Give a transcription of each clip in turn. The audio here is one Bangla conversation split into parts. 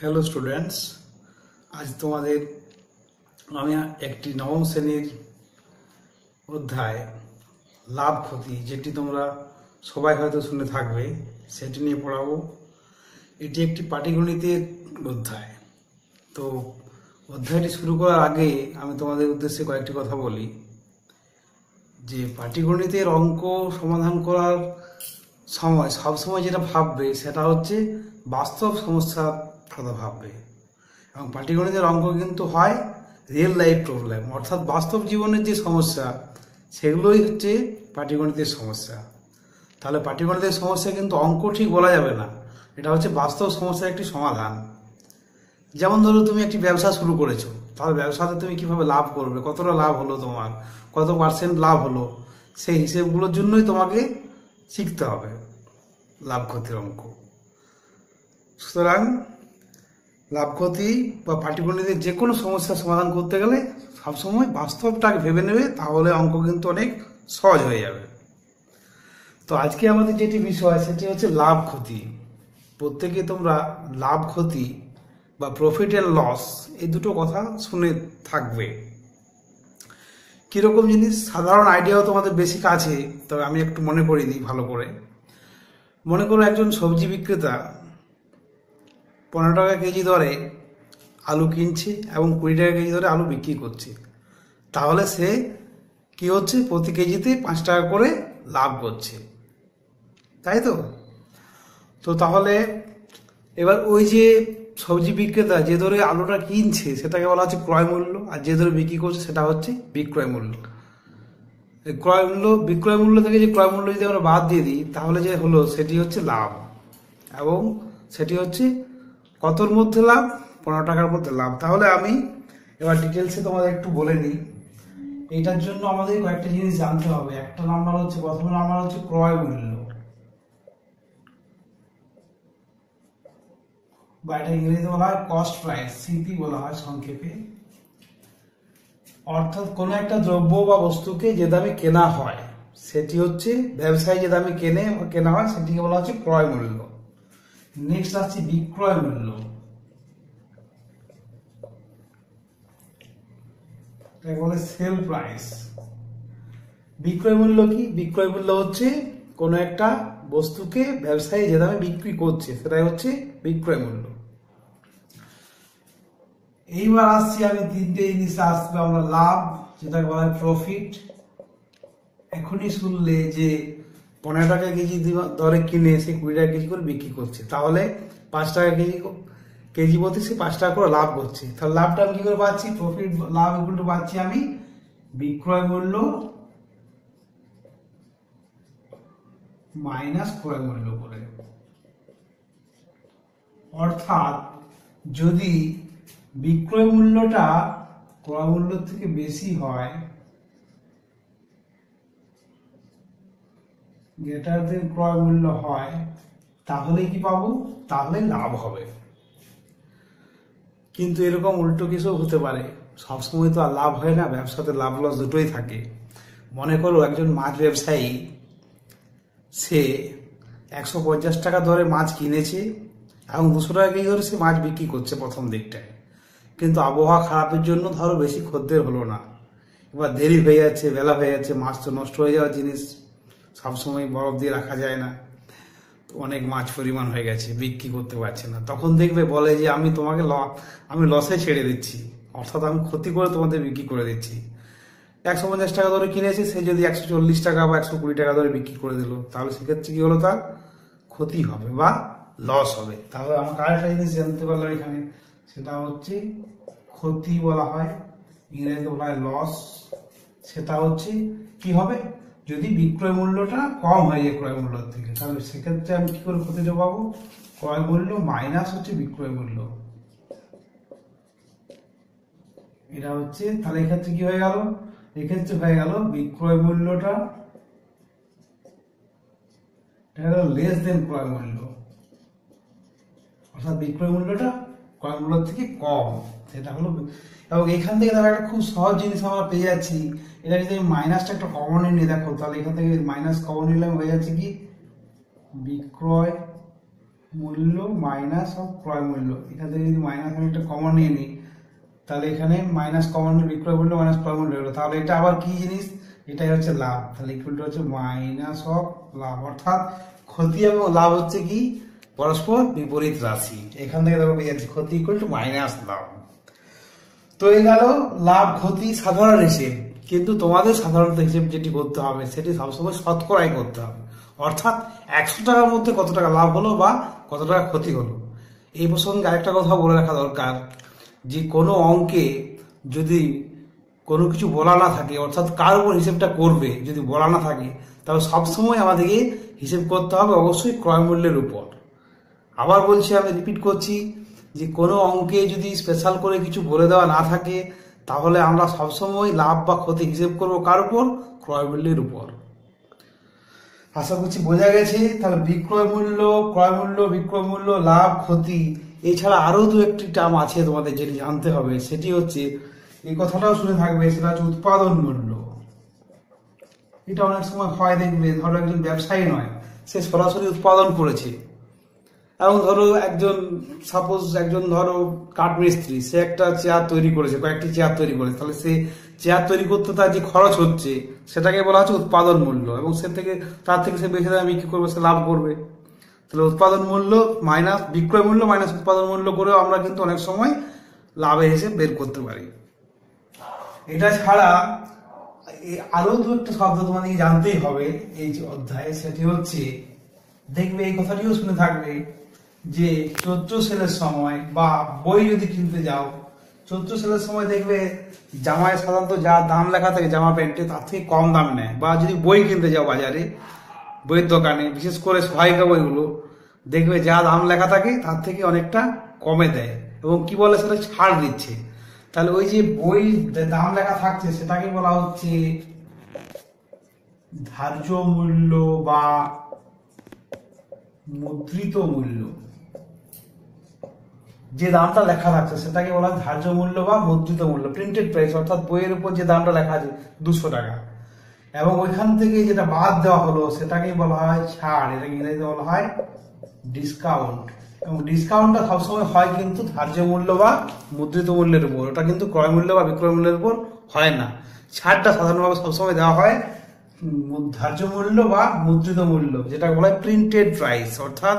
হ্যালো স্টুডেন্টস, আজ তোমাদের আমি একটি নবম শ্রেণীর অধ্যায় লাভ ক্ষতি, যেটি তোমরা সবাই হয়তো শুনে থাকবে, সেটি নিয়ে পড়াবো। এটি একটি পাটিগণিতের অধ্যায়। তো অধ্যায়টি শুরু করার আগে আমি তোমাদের উদ্দেশ্যে কয়েকটি কথা বলি যে পাটিগণিতের অঙ্ক সমাধান করার সময় সবসময় যেটা ভাববে সেটা হচ্ছে বাস্তব সমস্যার কথা ভাববে। এবং পাটিগণিতের অঙ্ক কিন্তু হয় রিয়েল লাইফ প্রবলেম, অর্থাৎ বাস্তব জীবনের যে সমস্যা সেগুলোই হচ্ছে পাটিগণিতের সমস্যা। তাহলে পাটিগণিতের সমস্যা কিন্তু অঙ্ক ঠিক বলা যাবে না, এটা হচ্ছে বাস্তব সমস্যার একটি সমাধান। যেমন ধরো তুমি একটি ব্যবসা শুরু করেছো, তাহলে ব্যবসাতে তুমি কিভাবে লাভ করবে, কতটা লাভ হলো, তোমার কত পার্সেন্ট লাভ হলো, সেই হিসেবগুলোর জন্যই তোমাকে শিখতে হবে লাভ ক্ষতির অঙ্ক। সুতরাং লাভ ক্ষতি বা পাটিগণিতের যে কোনো সমস্যার সমাধান করতে গেলে সবসময় বাস্তবটাকে ভেবে নেবে, তাহলে অঙ্ক কিন্তু অনেক সহজ হয়ে যাবে। তো আজকে আমাদের যেটি বিষয় সেটি হচ্ছে লাভ ক্ষতি। প্রত্যেকে তোমরা লাভ ক্ষতি বা প্রফিট অ্যান্ড লস এই দুটো কথা শুনে থাকবে। কীরকম জিনিস সাধারণ আইডিয়াও তোমাদের বেসিক আছে, তবে আমি একটু মনে করিয়ে দিই ভালো করে। মনে করো একজন সবজি বিক্রেতা 15 টাকা কেজি দরে আলু কিনছে এবং 20 টাকা কেজি দরে আলু বিক্রি করছে। তাহলে সে কি হচ্ছে, প্রতি কেজিতে 5 টাকা করে লাভ করছে, তাই তো? তো তাহলে এবার ওই যে সবজি বিক্রেতা যে দরে আলুটা কিনছে সেটাকে বলা হচ্ছে ক্রয় মূল্য, আর যে দরে বিক্রি করছে সেটা হচ্ছে বিক্রয় মূল্য। বিক্রয় মূল্য থেকে যে ক্রয় মূল্য যদি আমরা বাদ দিয়ে দিই তাহলে যে হলো সেটি হচ্ছে লাভ, এবং সেটি হচ্ছে কতর মধ্যে লাভ, 15 টাকার মধ্যে লাভ। তাহলে আমি এবার ডিটেলসে তোমাদের একটু বলে নিই। এইটার জন্য আমাদের কয়েকটা জিনিস জানতে হবে। একটা নাম্বার হচ্ছে, প্রথম নাম্বার হচ্ছে ক্রয় মূল্য, বা এটা ইংরেজিতে বলা হয় কস্ট প্রাইস, সিপি বলা হয় সংক্ষেপে। অর্থাৎ কোনো একটা দ্রব্য বা বস্তুকে যে দামে কেনা হয় সেটি হচ্ছে ব্যবসায়ী যে দামে কেনা হয় সেটিকে বলা হচ্ছে ক্রয় মূল্য। নেক্সট আসছে বিক্রয় মূল্য, এটাকে বলে সেল প্রাইস। বিক্রয় মূল্য কি? বিক্রয় মূল্য হচ্ছে কোনো একটা বস্তুকে ব্যবসায়ী যে দামে বিক্রি করছে সেটাই হচ্ছে বিক্রয় মূল্য। এইবার আসছি আমি তিনটে জিনিস আসবে আমরা লাভ, যেটাকে বলা হয় প্রফিট। এখনই শুনলে যে 15 টাকা কেজি দরে কিনে সে 20 টাকা কেজি করে বিক্রি করছে, তাহলে 5 টাকা কেজি প্রতি সে 5 টাকা করে লাভ করছে। তাহলে লাভটা আমি কি করে পাচ্ছি? প্রফিট লাভ ইকুয়াল টু পাচ্ছি আমি বিক্রয় মূল্য মাইনাস ক্রয় মূল্য করে। অর্থাৎ যদি বিক্রয় মূল্যটা ক্রয় মূল্য থেকে বেশি হয়, গ্রেটার দেন ক্রয় মূল্য হয়, তাহলে কি পাবো? তাহলে লাভ হবে। কিন্তু এরকম উল্টো কিছু হতে পারে, সবসময় তো আর লাভ হয় না, ব্যবসাতে লাভ লস দুটোই থাকে। মনে করো একজন মাছ ব্যবসায়ী, সে 150 টাকা দরে মাছ কিনেছে এবং 200 টাকা কেজি ধরে সে মাছ বিক্রি করছে প্রথম দিকটায়, কিন্তু আবহাওয়া খারাপের জন্য ধরো বেশি খদ্দের হলো না, এবার দেরি হয়ে যাচ্ছে, বেলা হয়ে যাচ্ছে, মাছ তো নষ্ট হয়ে যাওয়ার জিনিস, সবসময় বরফ দিয়ে রাখা যায় না, অনেক মাছ পরিমাণ হয়ে গেছে, বিক্রি করতে পারছে না। তখন দেখবে বলে যে আমি লসে ছেড়ে দিচ্ছি, অর্থাৎ আমি ক্ষতি করে তোমাদের বিক্রি করে দিচ্ছি। 150 টাকা ধরে কিনেছে, সে যদি 140 টাকা বা 120 টাকা ধরে বিক্রি করে দিল, তাহলে সেক্ষেত্রে কি হলো, তার ক্ষতি হবে বা লস হবে। তাহলে আমাকে আরেকটা জিনিস জানতে পারলাম এখানে, সেটা হচ্ছে ক্ষতি বলা হয়, ইংরেজিতে বলা হয় লস। সেটা হচ্ছে কি হবে, যদি বিক্রয় মূল্যটা কম হয়ে যায় ক্রয় মূল্যের থেকে, তাহলে সেক্ষেত্রে আমি কি করে ক্ষতিটা পাবো? ক্রয় মূল্য মাইনাস হচ্ছে বিক্রয় মূল্য, এটা হচ্ছে। তাহলে এক্ষেত্রে কি হয়ে গেল? এক্ষেত্রে হয়ে গেল বিক্রয় মূল্যটা লেস দেন ক্রয় মূল্য, অর্থাৎ বিক্রয় মূল্যটা ক্রয় মূল্য থেকে কম, সেটা হলো। এবং এখান থেকে তারা একটা খুব সহজ জিনিস আমরা পেয়ে যাচ্ছি, এটা যদি আমি মাইনাসটা একটা কমন নিয়ে দেখো, তাহলে এখান থেকে মাইনাস কমন নিলে হয়ে যাচ্ছে কি বিক্রয় মূল্য মাইনাস অফ ক্রয় মূল্য। এখান থেকে যদি মাইনাস আমি একটা কমন নিয়ে নিই, তাহলে এখানে মাইনাস কমন বিক্রয় মূল্য মাইনাস ক্রয় মূল্য হলো, তাহলে এটা আবার কি জিনিস, এটাই হচ্ছে লাভ। তাহলে ইকুয়ালটা হচ্ছে মাইনাস অফ লাভ, অর্থাৎ ক্ষতি এবং লাভ হচ্ছে কি পরস্পর বিপরীত রাশি। এখান থেকে দেখো পেয়ে যাচ্ছি ক্ষতি ইকুয়াল টু মাইনাস লাভ। তো এই গেল লাভ ক্ষতি সাধারণ হিসেব। কিন্তু তোমাদের সাধারণত হিসেব যেটি করতে হবে সেটি সবসময় শতকরাই করতে হবে, অর্থাৎ 100 টাকার মধ্যে কত টাকা লাভ হলো বা কত টাকা ক্ষতি হলো। এই প্রসঙ্গে আরেকটা কথা বলে রাখা দরকার, যে কোনো অঙ্কে যদি কোনো কিছু বলা না থাকে, অর্থাৎ কার উপর হিসেবটা করবে যদি বলা না থাকে, তাহলে সবসময় আমাদেরকে হিসেব করতে হবে অবশ্যই ক্রয় মূল্যের উপর। আবার বলছি, আমি রিপিট করছি, যে কোনো অঙ্কে যদি স্পেশাল করে কিছু বলে দেওয়া না থাকে, তাহলে আমরা সবসময় লাভ বা ক্ষতি হিসেব করবো কার উপর, ক্রয় মূল্যের উপর। আশা করছি বোঝা গেছে। তাহলে বিক্রয় মূল্য, ক্রয় মূল্য, বিক্রয় মূল্য, লাভ, ক্ষতি, এছাড়া আরো দু একটি টার্ম আছে তোমাদের যেটি জানতে হবে, সেটি হচ্ছে, এই কথাটাও শুনে থাকবে, সেটা হচ্ছে উৎপাদন মূল্য। এটা অনেক সময় হয়, দেখবে ধরো একজন ব্যবসায়ী নয়, সে সরাসরি উৎপাদন করেছে, এবং ধরো একজন ধরো কাঠমিস্ত্রি, সে একটা চেয়ার তৈরি করেছে, কয়েকটি চেয়ার তৈরি করেছে, তাহলে সে চেয়ার তৈরি করতে তার যে খরচ হচ্ছে সেটাকে বলা হচ্ছে উৎপাদন মূল্য, এবং তার থেকে সে বেশি দামে বিক্রি করবে, সে লাভ করবে। তাহলে উৎপাদন মূল্য মাইনাস বিক্রয় মূল্য মাইনাস উৎপাদন মূল্য করেও আমরা কিন্তু অনেক সময় লাভের হিসেব বের করতে পারি। এটা ছাড়া আরো দু একটা শব্দ তোমাদেরকে জানতেই হবে এই যে অধ্যায়ে, সেটি হচ্ছে, দেখবে এই কথাটিও শুনে থাকবে, যে চৈত্র সেলের সময় বা বই যদি কিনতে যাও, চৈত্র সেলের সময় দেখবে জামায় সাধারণত যা দাম লেখা থাকে জামা প্যান্টে, তার থেকে কম দাম নেয়। বা যদি বই কিনতে যাও বাজারে, বইয়ের দোকানে, বিশেষ করে সহায়িকা বইগুলো, দেখবে যা দাম লেখা থাকে তার থেকে অনেকটা কমে দেয়, এবং কি বলে সেটা ছাড় দিচ্ছে। তাহলে ওই যে বই দাম লেখা থাকছে সেটাকে বলা হচ্ছে ধার্য মূল্য বা মুদ্রিত মূল্য। যে দামটা লেখা থাকছে সেটাকে বলা হয় ধার্য মূল্য বা মুদ্রিত মূল্য, প্রিন্টেড প্রাইস, অর্থাৎ বইয়ের উপর যে দামটা লেখা আছে 200 টাকা, এবং ওইখান থেকে যেটা বাদ দেওয়া হলো সেটাকেই বলা হয় ছাড়, এটাকে ইংরেজিতে বলা হয় ডিসকাউন্ট। এবং ডিসকাউন্টটা সবসময় হয় কিন্তু ধার্য মূল্য বা মুদ্রিত মূল্যের উপর, ওটা কিন্তু ক্রয় মূল্য বা বিক্রয় মূল্যের উপর হয় না। ছাড়টা সাধারণভাবে সবসময় দেওয়া হয় ধার্য মূল্য বা মুদ্রিত মূল্য, যেটা বলা হয় প্রিন্টেড প্রাইস, অর্থাৎ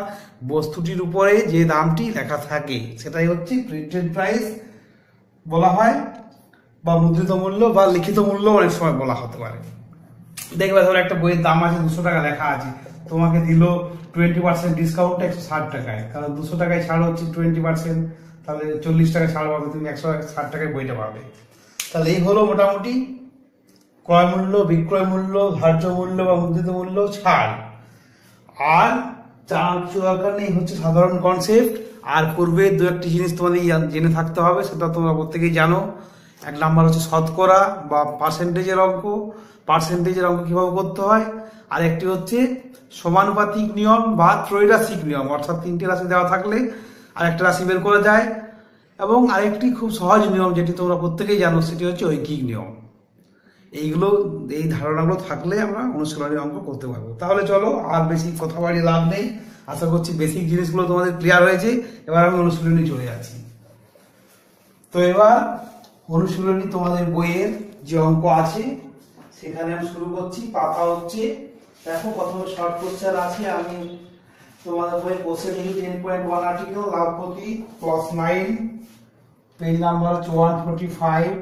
বস্তুটির উপরে যে দামটি লেখা থাকে সেটাই হচ্ছে প্রিন্টেড প্রাইস বলা হয়, বা মুদ্রিত মূল্য বা লিখিত মূল্য অনেক সময় বলা হতে পারে। দেখবে ধরো একটা বইয়ের দাম আছে 200 টাকা লেখা আছে, তোমাকে দিল 20% ডিসকাউন্ট 160 টাকায়, কারণ 200 টাকায় ছাড় হচ্ছে 20%, তাহলে 40 টাকা ছাড় পাবে, তুমি 160 টাকায় বইটা পাবে। তাহলে এই হলো মোটামুটি ক্রয় মূল্য, বিক্রয় মূল্য, ধার্য মূল্য বা মুদ্রিত মূল্য, ছাড়। আর জানার কিছু দরকার নেই, হচ্ছে সাধারণ কনসেপ্ট। আর পূর্বে দু একটি জিনিস তোমাদের জেনে থাকতে হবে, সেটা তোমরা প্রত্যেকেই জানো। এক নাম্বার হচ্ছে শতকরা বা পার্সেন্টেজের অঙ্ক, কিভাবে করতে হয়। আর একটি হচ্ছে সমানুপাতিক নিয়ম বা ত্রৈরাশিক নিয়ম, অর্থাৎ 3টে রাশি দেওয়া থাকলে আর একটা রাশি বের করা যায়। এবং আরেকটি খুব সহজ নিয়ম যেটি তোমরা প্রত্যেকেই জানো, সেটি হচ্ছে ঐকিক নিয়ম। এই ধারণাগুলো থাকলে আমরা অনুশীলনী অঙ্ক করতে পারবো। তাহলে চলো, আর বেশি কথা বাড়িয়ে লাভ নেই। আশা করছি বেসিক জিনিসগুলো তোমাদের ক্লিয়ার হয়েছে। এবার আমি অনুশীলনী চলে যাচ্ছি। তো এবার অনুশীলনী তোমাদের বইয়ের যে অঙ্ক আছে সেখানে আমি শুরু করছি। পাতা হচ্ছে, দেখো প্রথমে শর্ট কোশ্চেন আছে, আমি তোমাদের বইয়ে কোশ্চেন লিখি 10.1 আর্টিকেল, লাভ ক্ষতি +9, পেজ নাম্বার হচ্ছে 145।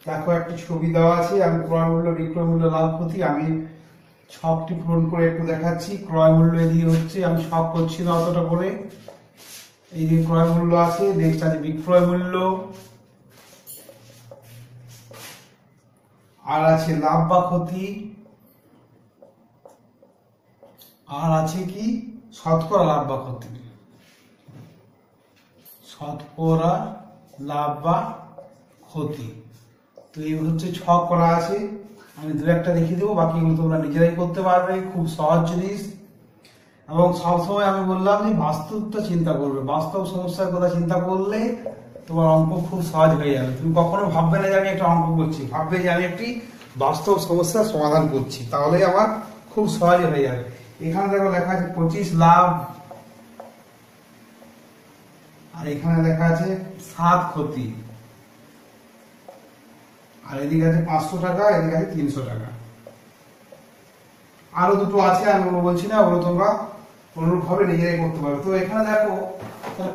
দেখো একটি ছবি দেওয়া আছে, আমি ক্রয় মূল্য, বিক্রয় মূল্য, লাভ ক্ষতি, আমি ছকটি পূরণ করে একটু দেখাচ্ছি। ক্রয় মূল্য এদিকে হচ্ছে, আমি ছক করছি না অতটা করে, এই যে ক্রয় মূল্য আছে, নেক্সট আছে বিক্রয় মূল্য, আর আছে লাভ বা ক্ষতি, আর আছে কি শতকরা লাভ বা ক্ষতি, শতকরা লাভ বা ক্ষতি। তো এই হচ্ছে ছক করা আছে, আমি দু একটা দেখিয়ে দেবো, বাকিগুলো তোমরা নিজেরাই করতে পারবে, খুব সহজ জিনিস। এবং সবসময় আমি বললাম যে বাস্তবটা চিন্তা করবে, বাস্তব সমস্যার কথা চিন্তা করলে তোমার অঙ্ক খুব সহজ হয়ে যাবে। তুমি কখনো ভাববে না যে আমি একটা অঙ্ক করছি, ভাববে যে আমি একটি বাস্তব সমস্যার সমাধান করছি, তাহলে আমার খুব সহজ হয়ে যাবে। এখানে দেখো লেখা আছে 25 লাভ আর এখানে লেখা আছে 7 ক্ষতি, আর এদিকে আছে 500 টাকা, এদিকে আছে 300 টাকা। আরো দুটো আছে, আমি ওগুলো বলছি না, ওগুলো তোমরা অনুরূপ ভাবে নিজেরাই করতে পারো। তো এখানে দেখো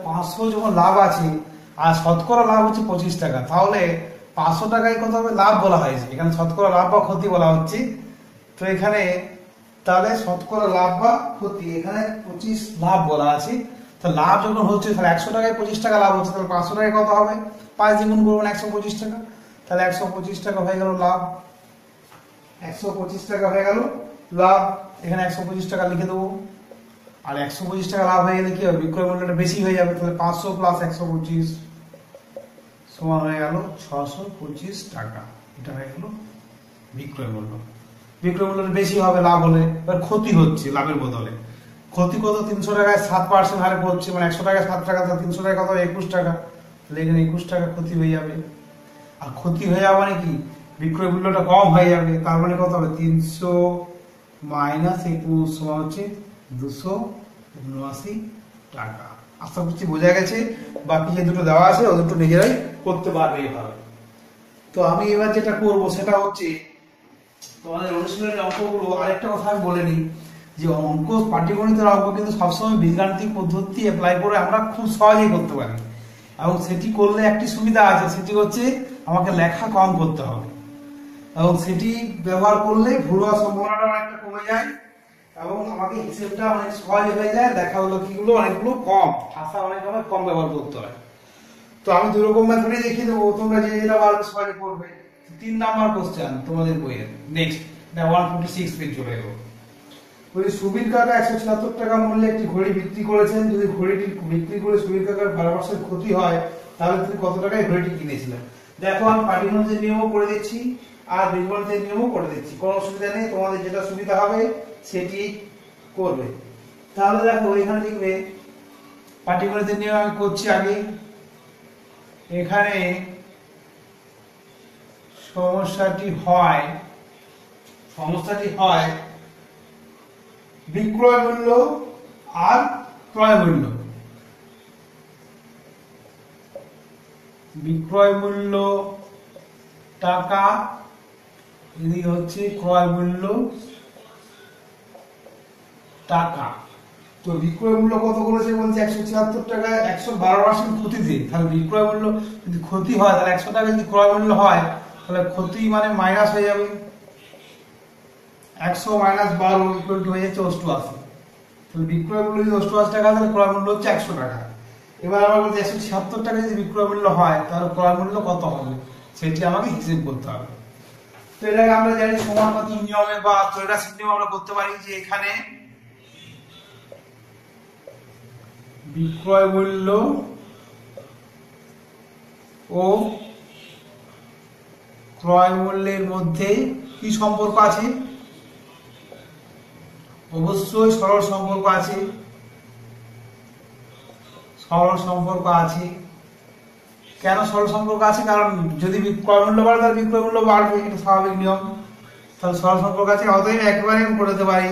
500 যখন লাভ আছে আর শতকরা লাভ হচ্ছে 25 টাকা, তাহলে 500 টাকায় কত হবে লাভ বলা হয়েছে, এখানে শতকরা লাভ বা ক্ষতি বলা হচ্ছে। তো এখানে তাহলে শতকরা লাভ বা ক্ষতি, এখানে 25 লাভ বলা আছে। তো লাভ যখন হচ্ছে তাহলে 100 টাকায় 25 টাকা লাভ হচ্ছে, তাহলে 500 টাকায় কত হবে, 5 দিয়ে গুণ করবেন 125 টাকা, তাহলে 125 টাকা হয়ে গেল লাভ, 125 টাকা হয়ে গেল লাভ। এখানে 125 টাকা লিখে দেবো। আর 125 টাকা লাভ হয়ে গেলে কি হবে, বিক্রয় মূল্যটা বেশি হয়ে যাবে, তাহলে 500 প্লাস 125 সমান হয়ে গেল 625 টাকা। এটা হয়ে গেল বিক্রয় মূল্য। বিক্রয় মূল্যটা বেশি হবে লাভ হলে, এবার ক্ষতি হচ্ছে লাভের বদলে। ক্ষতি কত, 300 টাকায় 7% হারে পড়ছে, মানে 100 টাকায় 7 টাকা, 300 টাকায় কত 21 টাকা, তাহলে এখানে 21 টাকা ক্ষতি হয়ে যাবে। আর ক্ষতি হয়ে যাওয়া মানে কি, বিক্রয় মূল্যটা কম হয়ে যাবে, তার মানে কত হবে 300 মাইনাস 21 সমান হচ্ছে 279 টাকা। আশা করছি বোঝা গেছে। বাকি যে দুটো দেওয়া আছে ও দুটো নিজেরাই করতে পারবে এইভাবে। তো আমি এবার যেটা করব সেটা হচ্ছে তোমাদের অনুশীলনের অঙ্কগুলো, আরেকটা কথা আমি বলে নিই যে অঙ্ক, পাটিগণিতের অঙ্ক কিন্তু সবসময় বীজগাণিতিক পদ্ধতি অ্যাপ্লাই করে আমরা খুব সহজেই করতে পারি, এবং সেটি করলে একটি সুবিধা আছে, সেটি হচ্ছে আমাকে লেখা কম করতে হবে, এবং সেটি ব্যবহার করলে ভুল হওয়ার সম্ভাবনাটা অনেকটা কমে যায়, এবং আমাকে হিসেবটা অনেক সহজ হয়ে যায়, লেখাগুলো কিগুলো অনেকগুলো কম, ভাষা অনেক সময় কম ব্যবহার করতে হয়। তো আমি দুই রকম মেথডে দেখিয়ে দেবো, তোমরা যে যেটা পারবে সহজে করবে। 3 নাম্বার কোশ্চেন তোমাদের বইয়ের, নেক্সট 146 পেজ চলে গেল। ওই সুবীর কাকা 176 টাকা মূল্যে একটি ঘড়ি বিক্রি করেছেন, যদি ঘড়িটি বিক্রি করে সুবীর কাকার 12% ক্ষতি হয়, তাহলে তুমি কত টাকায় ঘড়িটি কিনেছিলেন। দেখো আমি পাটিগণিতের নিয়মও করে দিচ্ছি আর বীজগণিতের নিয়মও করে দিচ্ছি, কোনো অসুবিধা নেই, তোমাদের যেটা সুবিধা হবে সেটি করবে। তাহলে দেখো এখানে লিখবে, পাটিগণিতের নিয়ম আমি করছি আগে। এখানে সমস্যাটি হয় বিক্রয় মূল্য আর ক্রয় মূল্য। বিক্রয় মূল্য টাকা, এদিকে হচ্ছে ক্রয় মূল্য টাকা। তো বিক্রয় মূল্য কত করেছে বলছে 176 টাকা, 112% ক্ষতিতে, তাহলে বিক্রয় মূল্য যদি ক্ষতি হয় তাহলে 100 টাকা যদি ক্রয় মূল্য হয় তাহলে ক্ষতি মানে মাইনাস হয়ে যাবে, 100 মাইনাস 12 ইকুয়াল টু হয়ে যাচ্ছে 88। তাহলে বিক্রয় মূল্য যদি 88 টাকা, তাহলে ক্রয় মূল্য হচ্ছে 100 টাকা। এবার আমরা বলছি 176 টাকা যদি বিক্রয় মূল্য হয় তাহলে ক্রয় মূল্য কত হবে, সেটি আমাকে হিসেব করতে হবে। তো এটাকে আমরা জানি সমানুপাতিক নিয়মে বা ত্রৈরাশিক নিয়মে আমরা করতে পারি যে এখানে বিক্রয় মূল্য ও ক্রয় মূল্যের মধ্যে কি সম্পর্ক আছে, অবশ্যই সরল সম্পর্ক আছে, সরল সম্পর্ক আছে। কেন সরল সম্পর্ক আছে, কারণ যদি ক্রয় মূল্য বাড়ে তাহলে বিক্রয় মূল্য বাড়বে, এটা স্বাভাবিক নিয়ম। তাহলে সরল সম্পর্ক আছে, অতএব একেবারে আমি করে দিতে পারি,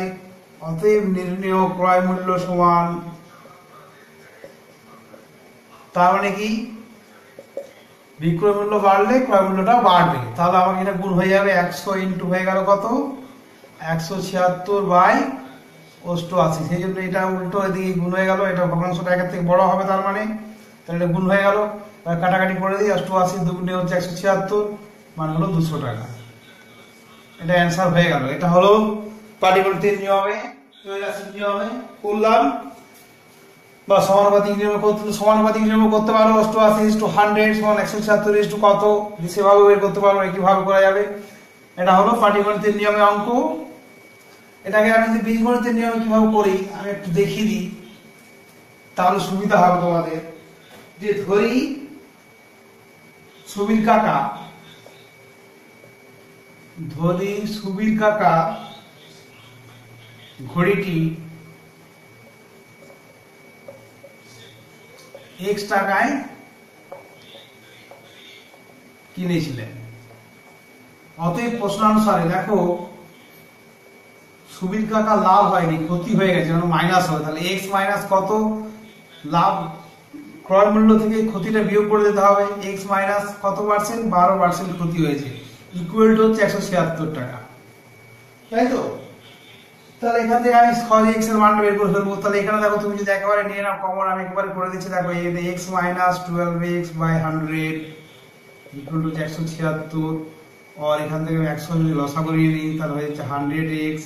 অতএব নির্ণেয় ক্রয় মূল্য সমান, তার মানে কি বিক্রয় মূল্য বাড়লে ক্রয় মূল্যটা বাড়বে, তাহলে আমাকে এটা গুণ হয়ে যাবে 100 ইন্টু হয়ে গেল কত 176/88, সেই জন্য এটা উল্টো এদিকে গুণ হয়ে গেল, এটা ভগ্নাংশটা একের থেকে বড় হবে, তার মানে তাহলে এটা গুণ হয়ে গেল। কাটাকাটি করে দিই, 88 দুগুণে হচ্ছে 176, মানে হলো 200 টাকা। এটা অ্যান্সার হয়ে গেল। এটা হলো পাটিগণিতের নিয়মে, ত্রৈরাশিক নিয়মে করলাম, বা সমানুপাতিক নিয়মে করতে, সমানুপাতিক নিয়মে করতে পারো। 88:100 সমান 176 কত, সেভাবে বের করতে পারো, একইভাবে করা যাবে। এটা হলো পাটিগণিতের নিয়মে অঙ্ক। এটাকে আমি যদি বীজগণিতের নিয়মে কিভাবে করি আমি একটু দেখিয়ে দিই, তাহলে সুবিধা হবে তোমাদের। যে ধরি সুবীর কাকা ঘড়িটি x টাকায় কিনেছিলেন। অতএব প্রশ্নানুসারে দেখো সুবীর কাকা লাভ হয়নি, ক্ষতি হয়ে গেছে, মানে মাইনাস হবে, তাহলে x মাইনাস কত লাভ ক্রয় মূল্য থেকে ক্ষতিটা বিয়োগ করে দিতে হবে। এক্স মাইনাস কত পার্সেন্ট, 12% ক্ষতি হয়েছে, ইকুয়াল টু হচ্ছে 176 টাকা, তাই তো? তাহলে এখান থেকে আমি সহজে এক্স এর মানটা বের করে ফেলবো। তাহলে এখানে দেখো তুমি যদি একেবারে নিয়ে নাও কমন, আমি একেবারে করে দিচ্ছি, দেখো এই x minus 12x by 100 equal to 176, और এখান থেকে 100 যদি লসাগু নিয়ে নিই তাহলে হয়ে যাচ্ছে 100x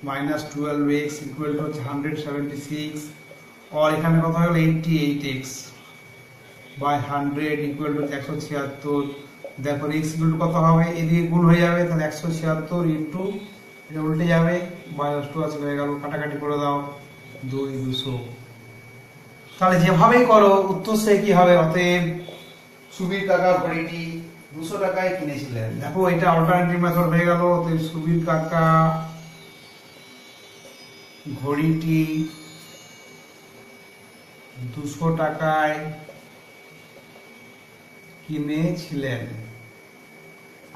minus 12x equal to হচ্ছে 176, और এখানে কত হলো 88x বাই 100 ইকুয়াল টু 176। দেখো x ইকুয়াল টু কত হবে, এদিকে গুণ হয়ে যাবে, তাহলে 176 ইনটু এটা উল্টে যাবে, মাইনাস 2 আছে হয়ে গেল, কাটাকাটি করে দাও, 2 200। তাহলে যেভাবেই করো উত্তর সে কি হবে, অতএব সুবীর কাকা ঘড়িটি 200 টাকায় কিনেছিলেন। দেখো এটা অল্টারনেটিভ মেথড হয়ে গেল, অতএব সুবীর কাকা ঘড়িটি 200 টাকায় কিনেছিলেন।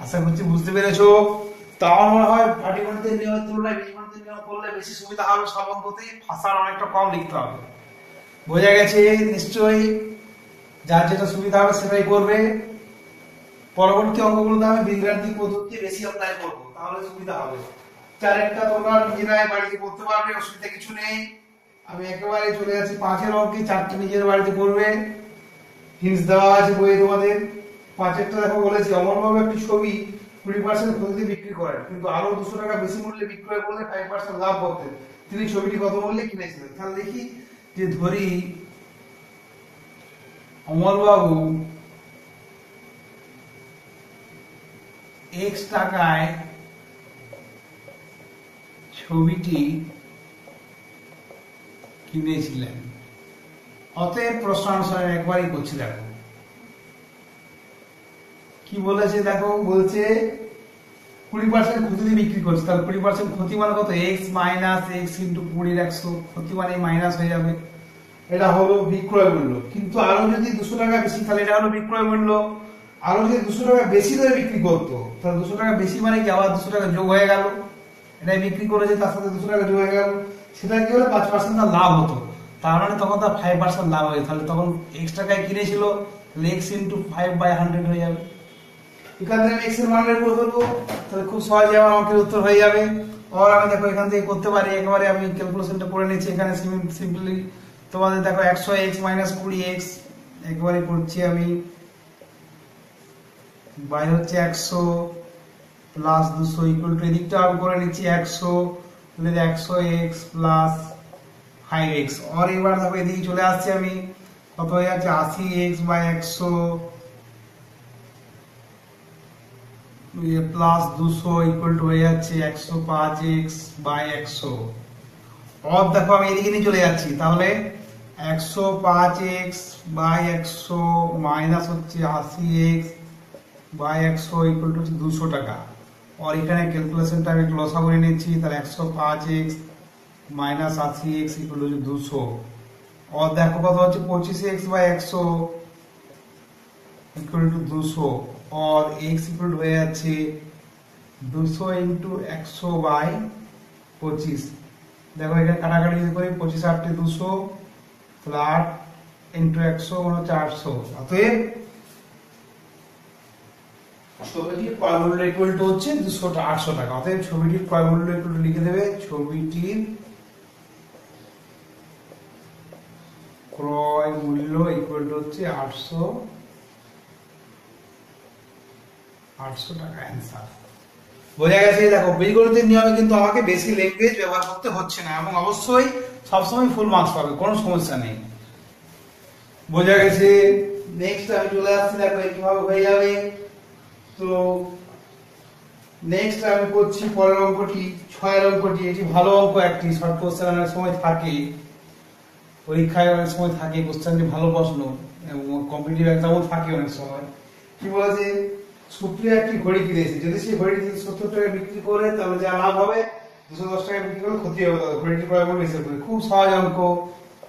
আশা করছি বুঝতে পেরেছো। তাও মনে হয় পাটিগণিতের নিয়মের তুলনায় বীজগণিতের নিয়ম করলে বেশি সুবিধা হবে, সব অঙ্কতে ভাষার অনেকটা কম লিখতে হবে। বোঝা গেছে নিশ্চয়ই? যার যেটা সুবিধা হবে সেটাই করবে। পরবর্তী অঙ্কগুলোতে আমি বীজগাণিতিক পদ্ধতি বেশি অ্যাপ্লাই করবো, তাহলে সুবিধা হবে। চারেরটা তোমরা নিজেরাই বাড়িতে করতে পারবে, অসুবিধা কিছু নেই। আমি একেবারে চলে যাচ্ছি 5-এর অঙ্কে, 4টি নিজের বাড়িতে করবে, হিন্টস দেওয়া আছে বইয়ে তোমাদের। 5-এরটা দেখো বলেছি অমরবাবু একটি ছবি 20% ক্ষতিতে বিক্রি করেন, কিন্তু আরো 200 টাকা বেশি মূল্যে বিক্রয় করলে 5% লাভ করতেন। তিনি ছবিটি কত মূল্যে কিনেছিলেন? তাহলে দেখি যে ধরি অমরবাবু x টাকায় ছবিটি কিনেছিলেন। অতএব প্রশ্ন অনুসারে একবারই করছি। দেখো কি বলেছে, দেখো বলছে 20% ক্ষতিতে বিক্রি করছে, তাহলে 20% ক্ষতি মানে কত, x মাইনাস x ইন্টু 20 100, ক্ষতি মানে মাইনাস হয়ে যাবে, এটা হলো বিক্রয় মূল্য। কিন্তু আরো যদি 200 টাকা বেশি, তাহলে এটা হলো বিক্রয় মূল্য। আরো যদি 200 টাকা বেশি ধরে বিক্রি করতো, তাহলে 200 টাকা বেশি মানে কি আবার 200 টাকা যোগ হয়ে গেল, এটাই বিক্রি করেছে তার সাথে 200 টাকা যোগ হয়ে গেল, সেটা কি হলো 5% তার লাভ হতো। তার মানে তখন তার 5% লাভ হয়, তাহলে তখন x টাকায় কিনেছিল, x ইন্টু 5/100 হয়ে যাবে। এখান থেকে x এর মান বের করে ফেলবো, তাহলে খুব সহজে আমার অঙ্কের উত্তর হয়ে যাবে। আর আমি দেখো এখান থেকে করতে পারি, একেবারে আমি ক্যালকুলেশনটা করে নিচ্ছি। এখানে সিম্পলি তোমাদের দেখো 100x মাইনাস 20x একবারে করছি আমি, বাই হচ্ছে 100 প্লাস 200 ইকুয়াল টু এদিকটা আমি করে নিচ্ছি 100, তাহলে 100x প্লাস 5x। আর এবার দেখো এদিকে চলে আসছে আমি, কত হয়ে যাচ্ছে 80x by 100 plus 200 equal to হয়ে যাচ্ছে 105x বাই 100। আর দেখো আমি এদিকে নিয়ে চলে যাচ্ছি, তাহলে 105x বাই 100 মাইনাস হচ্ছে 80x বাই 100 ইকুয়াল টু হচ্ছে 200 টাকা। আর এখানে ক্যালকুলেশনটা আমি একটু লসা করে নিচ্ছি, তাহলে 105x minus 80x equal to 200। আর দেখো কত হচ্ছে 25x বাই 100 ইকুয়াল টু 200, और x इक्वल হয়ে যাচ্ছে 200 ইনটু 100 বাই 25। দেখো এখানে কাটাকাটি যদি করি 25 8 200, তাহলে 8 ইনটু 100 মানে 400। অতএব ছবিটির ক্রয় মূল্য ইকুয়াল টু হচ্ছে 800 টাকা। অতএব ছবিটির ক্রয় মূল্য ইকুয়াল টু লিখে দেবে, ছবিটির ক্রয় মূল্য ইকুয়াল টু হচ্ছে 800 টাকা অ্যান্সার। বোঝা গেছে? দেখো বীজগণিতের নিয়মে কিন্তু আমাকে বেশি ল্যাঙ্গুয়েজ ব্যবহার করতে হচ্ছে না, এবং অবশ্যই সবসময় ফুল মার্কস পাবে, কোনো সমস্যা নেই। বোঝা গেছে? নেক্সট আমি চলে আসছি, দেখো কিভাবে হয়ে যাবে। তো নেক্সট আমি করছি পরের অঙ্কটি, 6-এর অঙ্কটি। এটি ভালো অঙ্ক, একটি শর্ট কোশ্চেন অনেক সময় থাকে, পরীক্ষায় অনেক সময় থাকে কোশ্চেনটি ভালো প্রশ্ন, এবং কম্পিটিটিভ এক্সামও থাকে অনেক সময়। কি বলেছে, সুপ্রিয়া একটি ঘড়ি কিনেছে, যদি সেই ঘড়িটি 70 টাকা বিক্রি করে তাহলে যা লাভ হবে 210 টাকা বিক্রি করলে ক্ষতি হবে, তাহলে ঘড়িটি ক্রয় মূল্য হিসাব করে। খুব সহজ অঙ্ক।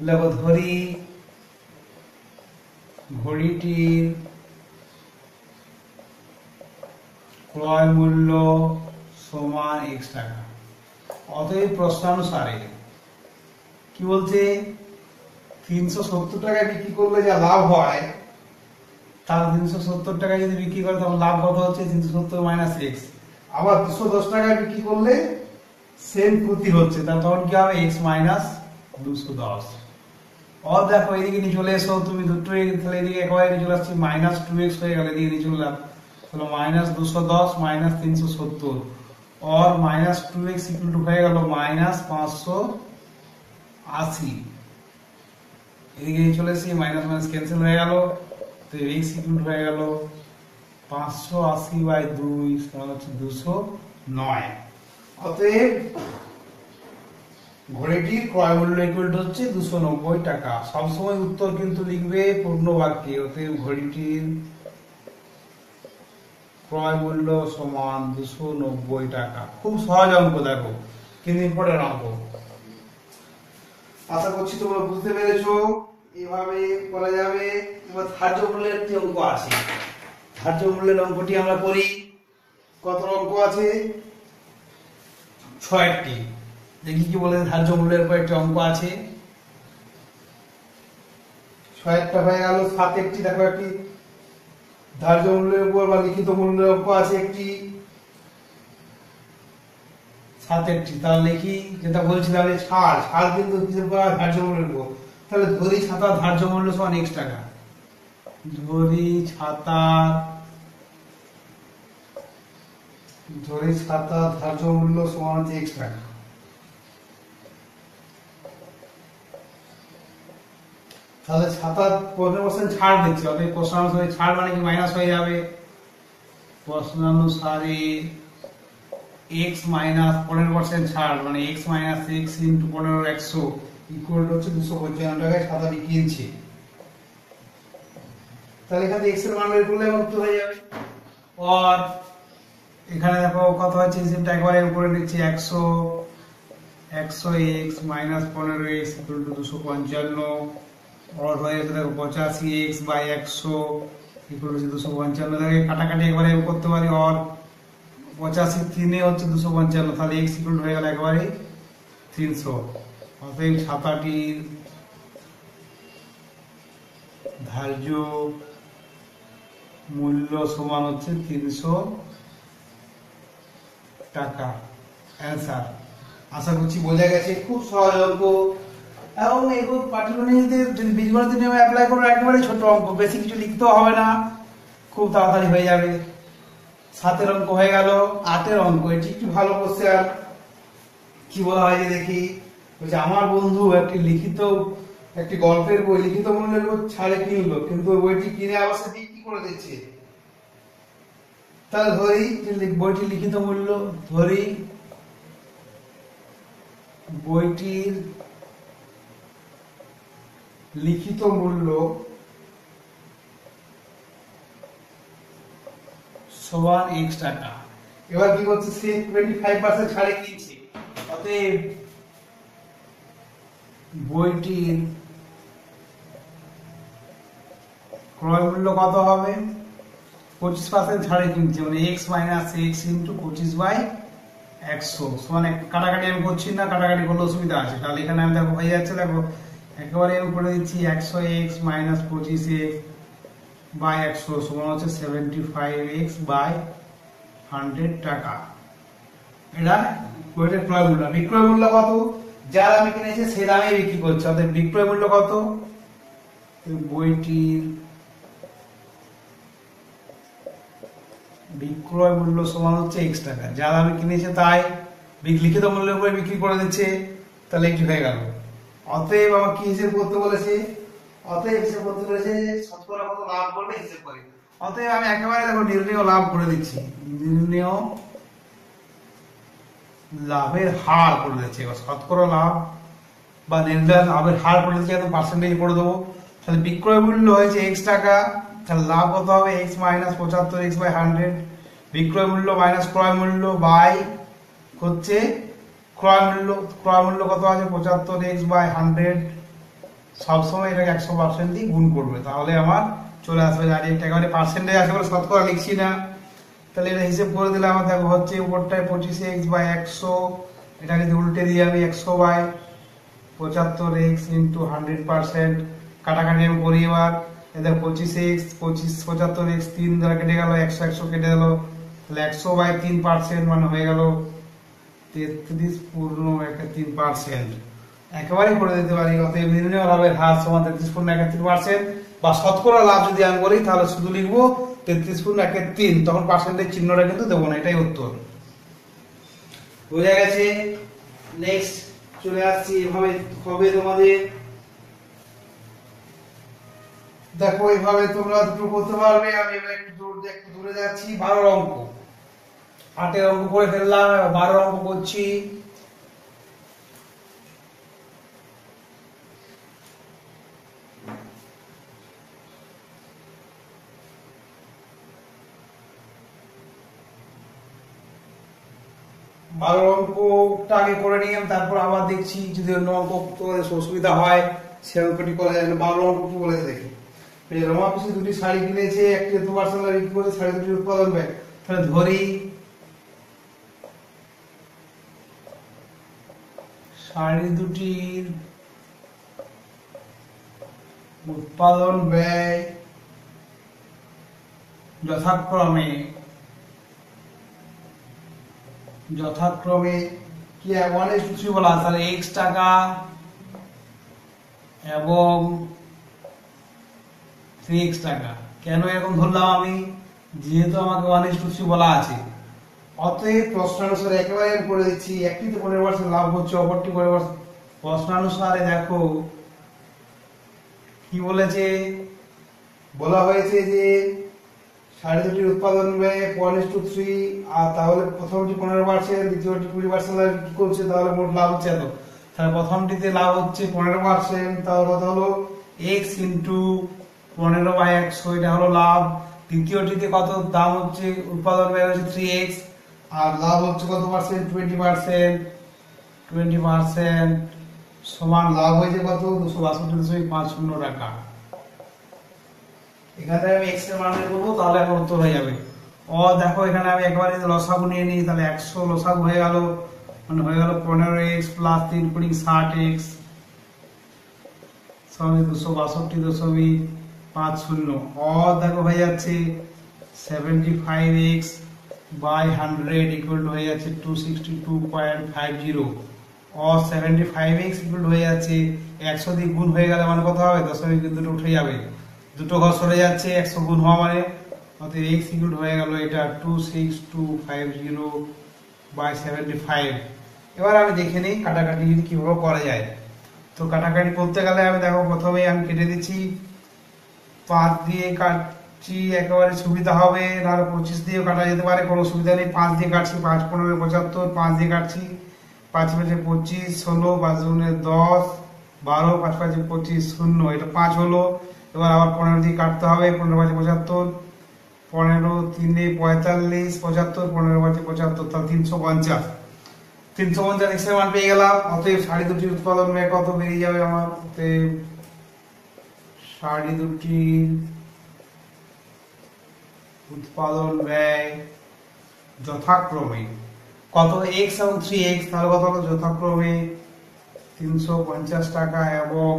লেখো ধরি ঘড়িটির ক্রয় মূল্য সমান x টাকা। অতএব প্রশ্নানুসারে কি বলছে, 370 টাকায় বিক্রি করলে যা লাভ হয়, তাহলে 370 টাকায় যদি বিক্রি করে তখন লাভ কত হচ্ছে 370 মাইনাস এক্স। আবার 210 টাকায় বিক্রি করলে সেম ক্ষতি হচ্ছে, তাহলে তখন কি হবে এক্স মাইনাস 210। और देखो এদিকে নিয়ে চলে এসো তুমি দুটো, তাহলে এদিকে একবারে নিয়ে চলে আসছে মাইনাস 2x হয়ে গেল, এদিকে নিয়ে চলে এলাম, তাহলে মাইনাস 210 মাইনাস 370 और माइनस 2x इक्वल टू হয়ে গেল মাইনাস 580। এদিকে নিয়ে চলে এসে মাইনাস মাইনাস ক্যান্সেল হয়ে গেল, তো x ইকুয়াল টু হয়ে গেল 580/2 সমান হচ্ছে 209। অতএব ঘড়িটির ক্রয় মূল্য ইকুয়াল টু হচ্ছে 290 টাকা। সবসময় উত্তর কিন্তু লিখবে পূর্ণ বাক্যে। অতএব ঘড়িটির ক্রয় মূল্য সমান 290 টাকা। খুব সহজ অঙ্ক, দেখো কিন্তু ইম্পর্টেন্ট অঙ্ক। আশা করছি তোমরা বুঝতে পেরেছো। এভাবে করা যাবে। এবার ধার্য মূল্যের একটি অঙ্ক আছে, ধার্য মূল্যের অঙ্কটি আমরা করি। কত অঙ্ক আছে? 6টি। দেখি কি বলে। ধার্য মূল্যের উপর একটি অঙ্ক আছে, 6টা হয়ে গেল। 7টি দেখো একটি ধার্য মূল্যের উপর বা লিখিত মূল্যের অঙ্ক আছে একটি 7টি। তাহলে লিখি যেটা বলছিলাম যে ছাড় কিন্তু হিসেব করা ধার্য মূল্যের উপর। তাহলে ধরি ছাতার ধার্য মূল্য সমান x টাকা। ধরি ছাতার ধার্য মূল্য সমান হচ্ছে x টাকা। তাহলে ছাতার 15% ছাড় দিচ্ছে, অতএব প্রশ্ন অনুসারে ছাড় মানে কি মাইনাস হয়ে যাবে। প্রশ্ন অনুসারে x মাইনাস 15% ছাড় মানে x minus x into 15 100 equal হচ্ছে 255 টাকায় ছাতাটি কিনছে। তাহলে এখানে x এর মান বের করলে উত্তর হয়ে যাবে। আর এখানে দেখো কত হচ্ছে, হিসাবটা একবারে উপরে নিচ্ছি 100x minus 15x equal to 255। और হয়ে গেছে দেখো 85x/100 ইকুয়াল টু 255। দেখো কাটাকাটি একবারে করতে পারি। আর 85 3 হচ্ছে 255, তাহলে x ইকুয়াল টু হয়ে গেল একবারে 300। অতএব ছাতাটির ধার্য মূল্য সমান হচ্ছে 300 টাকা। অ্যান্সার। আশা করছি বোঝা গেছে। খুব সহজ অঙ্ক এবং এগুলো পাটিগণিতের যদি বীজগণিত নিয়মে অ্যাপ্লাই করো একেবারে ছোট অঙ্ক, বেশি কিছু লিখতেও হবে না, খুব তাড়াতাড়ি হয়ে যাবে। 7এর অঙ্ক হয়ে গেল। 8এর অঙ্ক, এটি একটু ভালো কোশ্চেন। কি বলা হয় যে দেখি, বলছে আমার বন্ধু একটি গল্পের বই লিখিত মূল্যের উপর ছাড়ে কিনলো, কিন্তু ওই বইটি কিনে আবার সে বিক্রি করে দিচ্ছে। তাহলে ধরি বইটির লিখিত মূল্য, ধরি বইটির লিখিত মূল্য সমান x টাকা। এবার কি করছে, সে 25% ছাড়ে কিনছে। অতএব বইটির ক্রয় মূল্য কত হবে? 25% ছাড়ে কিনছে মানে x মাইনাস x ইন্টু 25/100 সমান। কাটাকাটি আমি করছি না, কাটাকাটি করলে অসুবিধা আছে। তাহলে এখানে আমি দেখো হয়ে যাচ্ছে, দেখো একেবারে আমি করে দিচ্ছি 100x মাইনাস 25x/100 সমান হচ্ছে 75x/100 টাকা। এটা বইটার ক্রয় মূল্য। বিক্রয় মূল্য কত? যার আমি কিনেছি সে দামে বিক্রি করছে, অর্থাৎ বিক্রয় মূল্য কত? বইটির বিক্রয় মূল্য সমান হচ্ছে x টাকা। যার আমি কিনেছে তাই লিখিত মূল্যের উপরে বিক্রি করে দিচ্ছে, তাহলে এটি হয়ে গেল। অতএব আমার কি হিসেব করতে বলেছে? অতএব হিসেব করতে বলেছে শতকরা কত লাভ করবে হিসেব করে। অতএব আমি একেবারে দেখো নির্ণেয় লাভ করে দিচ্ছি, নির্ণেয় লাভের হার করে দিচ্ছি। শতকরা লাভ বা নির্ণয় লাভের হার করে দিচ্ছি, একদম পার্সেন্টেজ করে দেবো। তাহলে বিক্রয় মূল্য হয়েছে x টাকা, তাহলে লাভ কত হবে? x minus 75x/100। বিক্রয় মূল্য মাইনাস ক্রয় মূল্য বাই হচ্ছে ক্রয় মূল্য। ক্রয় মূল্য কত আছে? 75x/100। সবসময় এটাকে 100% দিয়ে গুণ করবে, তাহলে আমার চলে আসবে। আর এটা একেবারে পার্সেন্টেজ আসে বলে শতকরা লিখছি না। তাহলে এটা হিসেব করে দিলে আমার দেখো হচ্ছে উপরটায় 25x/100, এটাকে যদি উল্টে দিয়ে আমি 100/75 75x ইন্টু 100%, কাটাকাটি আমি করি এবার। এদের 25x 75x 3 দ্বারা কেটে গেল, 100 100 কেটে গেল, তাহলে 100/3% মানে হয়ে গেল 33.3%। একেবারেই করে দিতে পারি। অতএব নির্ণয় লাভের হার সমান 33.3%, বা শতকরা লাভ যদি আমি বলি তাহলে শুধু লিখবো 33.3, তখন পার্সেন্টেজ চিহ্নটা কিন্তু দেবো না, এটাই উত্তর। বোঝা গেছে? নেক্সট চলে আসছি, এভাবে হবে তোমাদের। দেখো এভাবে তোমরা দুটো করতে পারবে। আমি এবার একটু দূরে যাচ্ছি। 12 অঙ্ক, 8 অঙ্ক করে ফেললাম, 12 অঙ্ক করছি। বারো অঙ্কটা আগে করে নিলাম, তারপর আবার দেখছি যদি অন্য অঙ্ক তোমাদের অসুবিধা হয় সে অঙ্কটি করা যায়। 12 অঙ্ক কি বলেছে দেখি। রমা পিসি দুটি শাড়ি কিনেছে, একটি 2% বিক্রি করে শাড়ি দুটির উৎপাদন ব্যয়। তাহলে ধরি শাড়ি দুটির উৎপাদন ব্যয় যথাক্রমে কি 1:3 বলা, তাহলে x টাকা এবং 3x টাকা। কেন এরকম ধরলাম আমি, যেহেতু আমাকে 1:3 বলা আছে। অতএব প্রশ্নানুসারে একেবারে আমি করে দিচ্ছি, একটিতে 15% লাভ হচ্ছে, অপরটি 15%। প্রশ্নানুসারে দেখো কি বলেছে, বলা হয়েছে যে শাড়ি দুটির উৎপাদন ব্যয় 1:3, আর তাহলে প্রথমটি 15%, দ্বিতীয়টি 20% কি করছে, তাহলে মোট লাভ হচ্ছে এত। তাহলে প্রথমটিতে লাভ হচ্ছে 15%, তাহলে কত হলো x ইন্টু 15/100, এটা হলো লাভ। দ্বিতীয়টিতে কত দাম হচ্ছে, উৎপাদন ব্যয় হচ্ছে 3x, আর লাভ হচ্ছে কত পার্সেন্ট, 20%, সমান লাভ হয়েছে কত, 262.50 টাকা। এখানে আমি x এর মান বের করব, তাহলে আমার উত্তর হয়ে যাবে। দেখো এখানে আমি একবারে লসাগু নিয়ে নিই, তাহলে 100 লসাগু হয়ে গেল, মানে হয়ে গেল 15x প্লাস 3 × 60x সমান 262.50। দেখো হয়ে যাচ্ছে 75x বাই 100 ইকুয়াল হয়ে যাচ্ছে 262.50। 75x ইকুয়াল হয়ে যাচ্ছে 100 দিয়ে গুণ হয়ে গেলে মানে কত হবে, দশমিক বিন্দুটা উঠে যাবে, দুটো ঘর সরে যাচ্ছে, 100 গুণ হওয়া মানে, অতএব x ইকুয়াল হয়ে গেল এটা 26250/75। এবার আমি দেখে নিই কাটাকাটি কিভাবে করা যায়। তো কাটাকাটি করতে গেলে আমি দেখো প্রথমে আমি কেটে দিচ্ছি, 5 দিয়ে কাটছি একেবারে সুবিধা হবে, না 25 দিয়েও কাটা যেতে পারে, কোনো সুবিধা নেই। 5 দিয়ে কাটছি, 5 15 75, 5 দিয়ে কাটছি, 5 5 25, 16 5 10, 12 5 5 25 0, এটা 5 হলো। এবার আবার 15 দিয়ে কাটতে হবে, 15 5 75, 15 3 45 75, 15 5 75, তাহলে 350। 350 x এর মান পেয়ে গেলাম। অতএব শাড়ি দুটির উৎপাদন ব্যয় কত বেরিয়ে যাবে আমার, অতএব শাড়ি দুটির উৎপাদন ব্যয় যথাক্রমে কত, x এবং 3x, তাহলে কত হলো যথাক্রমে 350 টাকা এবং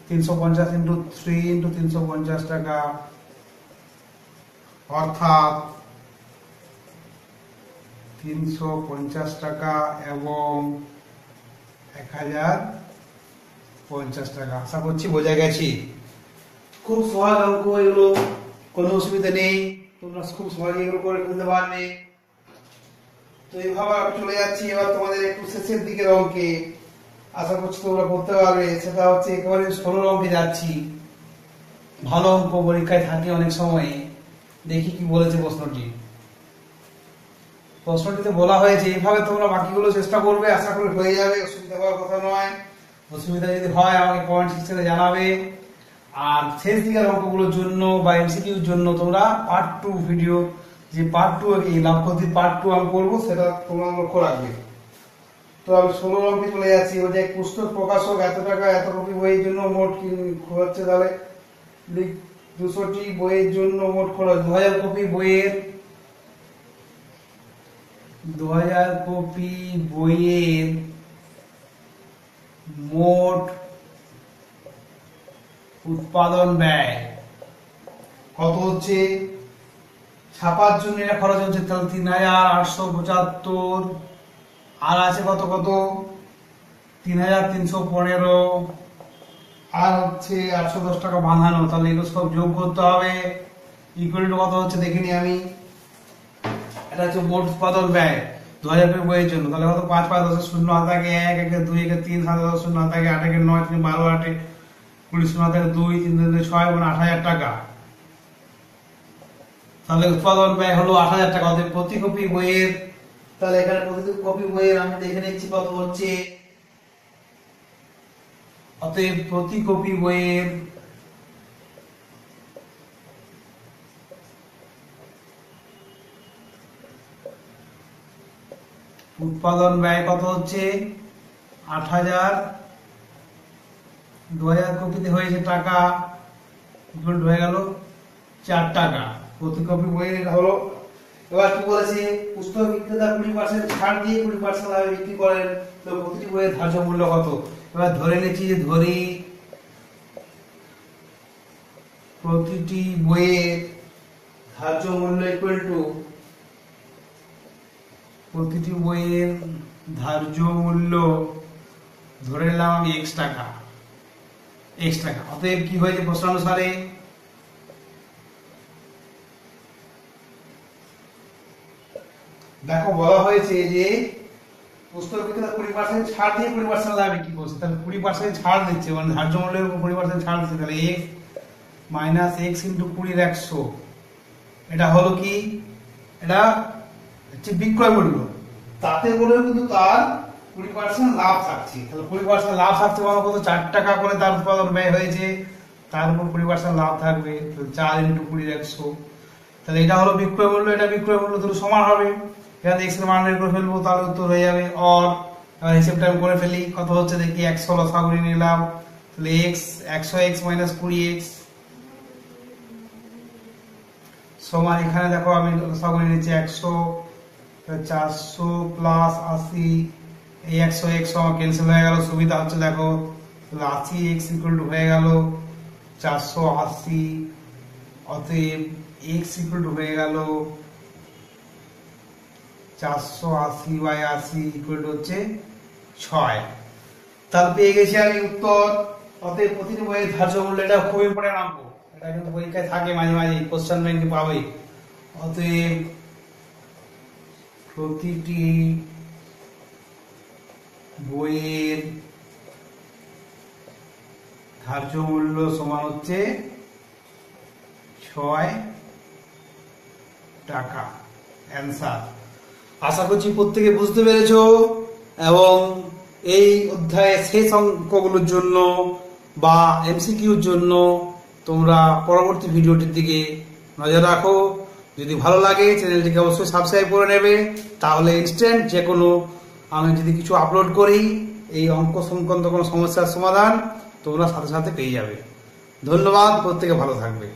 350 × 3 × 350 টাকা, অর্থাৎ 350 টাকা এবং 1050 টাকা। আশা করছি বোঝা গেছে। খুব সহজ অঙ্ক এগুলো, কোনো অসুবিধা নেই, তোমরা খুব সহজে এগুলো করে ফেলতে পারবে। তো এইভাবে আমি চলে যাচ্ছি এবার তোমাদের একটু শেষের দিকের অঙ্কে, আশা করছি তোমরা করতে পারবে। সেটা হচ্ছে একেবারে 16 অঙ্কে যাচ্ছি। ভালো অঙ্ক পরীক্ষায় থাকে অনেক সময়। দেখি কি বলেছে প্রশ্নটি। প্রশ্নটিতে বলা হয়েছে এইভাবে তোমরা বাকিগুলো চেষ্টা করবে, আশা করি হয়ে যাবে, অসুবিধা হওয়ার কথা নয়। অসুবিধা যদি হয় আমাকে কমেন্ট সেকশনে জানাবে। আর শেষ দিকের অঙ্কগুলোর জন্য বা এমসিকিউর জন্য তোমরা পার্ট 2 ভিডিও, যে পার্ট 2 এই লাভ ক্ষতির পার্ট 2 আমি করবো, সেটা তোমরা লক্ষ্য রাখবে। তো আমি 16 অঙ্কে চলে যাচ্ছি। ওই যে পুস্তক প্রকাশক এত টাকা এত কপি বইয়ের জন্য মোট হচ্ছে, তাহলে 200টি বইয়ের জন্য মোট খরচ 2000 কপি বইয়ের, 2000 কপি বইয়ের মোট উৎপাদন ব্যয় কত হচ্ছে, ছাপার জন্য এটা খরচ হচ্ছে তাহলে ৩,৮৭৫, আর আছে কত ৩,৩১৫, আর হচ্ছে ৮১০ টাকা বাঁধানো, তাহলে এগুলো সব যোগ করতে হবে। ইকুয়াল টু কত হচ্ছে দেখিনি আমি, এটা হচ্ছে মোট উৎপাদন ব্যয় ২০০০ রুপির বইয়ের জন্য, তাহলে কত ৫ ৫ 10 শূন্য হাত থাকে ১ ১ ২ ১ ৩ ৭ ১০ শূন্য হাত থাকে ৮ ১ ৯ ৩ ১২ ৮ ২০ শূন্য হাত থাকে ২ ৩ ৩ ৬ মানে ৮০০০ টাকা। তাহলে উৎপাদন ব্যয় হলো ৮০০০ টাকা। অতএব প্রতি কপি বইয়ের, তাহলে এখানে প্রতি কপি বইয়ের আমি দেখে নিচ্ছি কত হচ্ছে। অতএব প্রতি কপি বইয়ের উৎপাদন ব্যয় কত হচ্ছে ৮০০০, ২০০০ কপিতে হয়েছে টাকা, ইকুয়াল হয়ে গেল ৪ টাকা প্রতি কপি বইয়ের হলো। এবার কি বলেছে, পুস্তক বিক্রেতা 20% ছাড় দিয়ে 20% লাভে বিক্রি করেন, তো প্রতিটি বইয়ের ধার্য মূল্য কত। এবার ধরে নিচ্ছি যে ধরি প্রতিটি বইয়ের ধার্য মূল্য ইকুয়াল টু প্রতিটি বইয়ের ধার্য মূল্য ধরে নিলাম আমি x টাকা। অতএব কি হয়েছে প্রশ্নানুসারে, দেখো বলা হয়েছে যে পুস্তক বিক্রেতা 20% ছাড় দিয়ে 20% লাভে বিক্রি করছে, তাহলে 20% ছাড় দিচ্ছে মানে ধার্য মূল্যের উপর 20% ছাড় দিচ্ছে, তাহলে x মাইনাস x ইন্টু 20 এর 100, এটা হলো কি, এটা হচ্ছে বিক্রয় মূল্য, তাতে বলে কিন্তু তার 20% লাভ থাকছে, তাহলে 20% লাভ থাকছে মানে কত 4 টাকা করে তার উৎপাদন ব্যয় হয়েছে, তার উপর 20% লাভ থাকবে, তাহলে 4 ইন্টু 20 এর 100, তাহলে এটা হলো বিক্রয় মূল্য, এটা বিক্রয় মূল্য দুটো সমান হবে। এখানে x এর মান বের করে ফেলবো, তাহলে উত্তর হয়ে যাবে অর। এবার হিসাবটা আমি করে ফেলি, কত হচ্ছে দেখি, 100 লসাগু করে নিলাম, তাহলে x 100x মাইনাস 20x সমান, এখানে দেখো আমি লসাগু করে নিচ্ছি 100, 400 প্লাস 80, এই 100x আমার ক্যান্সেল হয়ে গেল, সুবিধা হচ্ছে দেখো, তাহলে 80x ইকুয়াল টু হয়ে গেল 480, অতএব x ইকুয়াল টু হয়ে গেল 480/80 ইকুয়াল টু হচ্ছে 6। তাহলে পেয়ে গেছি আমি উত্তর। অতএব প্রতিটি বইয়ের ধার্য মূল্য, এটা খুব ইম্পর্টেন্ট অঙ্ক, এটা কিন্তু পরীক্ষায় থাকে মাঝে মাঝে, কোশ্চেন ব্যাংকে পাবে। অতএব প্রতিটি বইয়ের ধার্য মূল্য সমান হচ্ছে 6 টাকা, অ্যান্সার। আশা করছি প্রত্যেকে বুঝতে পেরেছো, এবং এই অধ্যায়ের শেষ অঙ্কগুলোর জন্য বা এমসিকিউর জন্য তোমরা পরবর্তী ভিডিওটির দিকে নজর রাখো। যদি ভালো লাগে চ্যানেলটিকে অবশ্যই সাবস্ক্রাইব করে নেবে, তাহলে ইনস্ট্যান্ট যে কোনো আমি যদি কিছু আপলোড করি এই অঙ্ক সংক্রান্ত কোনো সমস্যার সমাধান তোমরা সাথে সাথে পেয়ে যাবে। ধন্যবাদ, প্রত্যেকে ভালো থাকবে।